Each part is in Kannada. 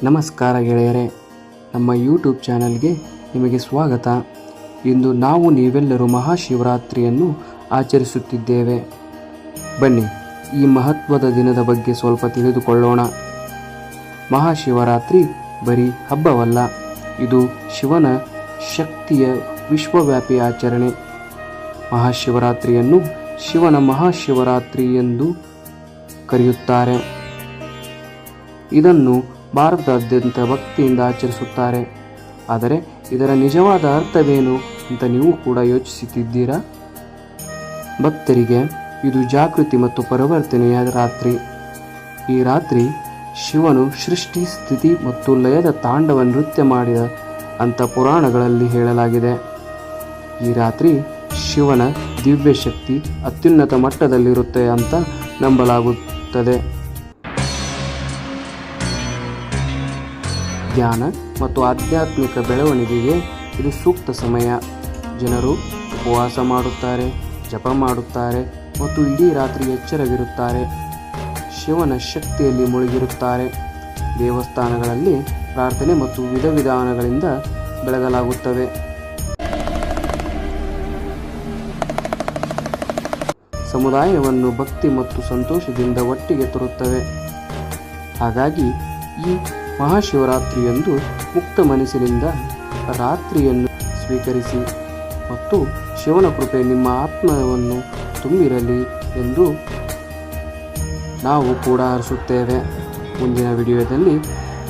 ನಮಸ್ಕಾರ ಗೆಳೆಯರೇ, ನಮ್ಮ ಯೂಟ್ಯೂಬ್ ಚಾನಲ್ಗೆ ನಿಮಗೆ ಸ್ವಾಗತ. ಇಂದು ನಾವು ನೀವೆಲ್ಲರೂ ಮಹಾಶಿವರಾತ್ರಿಯನ್ನು ಆಚರಿಸುತ್ತಿದ್ದೇವೆ. ಬನ್ನಿ, ಈ ಮಹತ್ವದ ದಿನದ ಬಗ್ಗೆ ಸ್ವಲ್ಪ ತಿಳಿದುಕೊಳ್ಳೋಣ. ಮಹಾಶಿವರಾತ್ರಿ ಬರೀ ಹಬ್ಬವಲ್ಲ, ಇದು ಶಿವನ ಶಕ್ತಿಯ ವಿಶ್ವವ್ಯಾಪಿ ಆಚರಣೆ. ಮಹಾಶಿವರಾತ್ರಿಯನ್ನು ಶಿವನ ಮಹಾಶಿವರಾತ್ರಿ ಎಂದು ಕರೆಯುತ್ತಾರೆ. ಇದನ್ನು ಭಾರತದಾದ್ಯಂತ ಭಕ್ತಿಯಿಂದ ಆಚರಿಸುತ್ತಾರೆ. ಆದರೆ ಇದರ ನಿಜವಾದ ಅರ್ಥವೇನು ಅಂತ ನೀವು ಕೂಡ ಯೋಚಿಸುತ್ತಿದ್ದೀರಾ? ಭಕ್ತರಿಗೆ ಇದು ಜಾಗೃತಿ ಮತ್ತು ಪರಿವರ್ತನೆಯ ರಾತ್ರಿ. ಈ ರಾತ್ರಿ ಶಿವನು ಸೃಷ್ಟಿ, ಸ್ಥಿತಿ ಮತ್ತು ಲಯದ ತಾಂಡವ ನೃತ್ಯ ಮಾಡಿದ ಅಂತ ಪುರಾಣಗಳಲ್ಲಿ ಹೇಳಲಾಗಿದೆ. ಈ ರಾತ್ರಿ ಶಿವನ ದಿವ್ಯ ಶಕ್ತಿ ಅತ್ಯುನ್ನತ ಮಟ್ಟದಲ್ಲಿರುತ್ತೆ ಅಂತ ನಂಬಲಾಗುತ್ತದೆ. ಧ್ಯಾನ ಮತ್ತು ಆಧ್ಯಾತ್ಮಿಕ ಬೆಳವಣಿಗೆಗೆ ಇದು ಸೂಕ್ತ ಸಮಯ. ಜನರು ಉಪವಾಸ ಮಾಡುತ್ತಾರೆ, ಜಪ ಮಾಡುತ್ತಾರೆ ಮತ್ತು ಇಡೀ ರಾತ್ರಿ ಎಚ್ಚರವಿರುತ್ತಾರೆ. ಶಿವನ ಶಕ್ತಿಯಲ್ಲಿ ಮುಳುಗಿರುತ್ತಾರೆ. ದೇವಸ್ಥಾನಗಳಲ್ಲಿ ಪ್ರಾರ್ಥನೆ ಮತ್ತು ವಿಧಿವಿಧಾನಗಳಿಂದ ಬೆಳಗಲಾಗುತ್ತವೆ. ಸಮುದಾಯವನ್ನು ಭಕ್ತಿ ಮತ್ತು ಸಂತೋಷದಿಂದ ಒಟ್ಟಿಗೆ ತರುತ್ತವೆ. ಹಾಗಾಗಿ ಈ ಮಹಾಶಿವರಾತ್ರಿಯಂದು ಮುಕ್ತ ಮನಸ್ಸಿನಿಂದ ರಾತ್ರಿಯನ್ನು ಸ್ವೀಕರಿಸಿ ಮತ್ತು ಶಿವನ ಕೃಪೆ ನಿಮ್ಮ ಆತ್ಮವನ್ನು ತುಂಬಿರಲಿ ಎಂದು ನಾವು ಕೂಡ ಹರಿಸುತ್ತೇವೆ. ಮುಂದಿನ ವಿಡಿಯೋದಲ್ಲಿ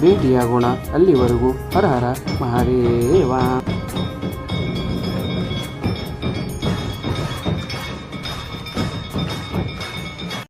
ಭೇಟಿಯಾಗೋಣ. ಅಲ್ಲಿವರೆಗೂ ಹರ ಹರ ಮಹಾದೇವ.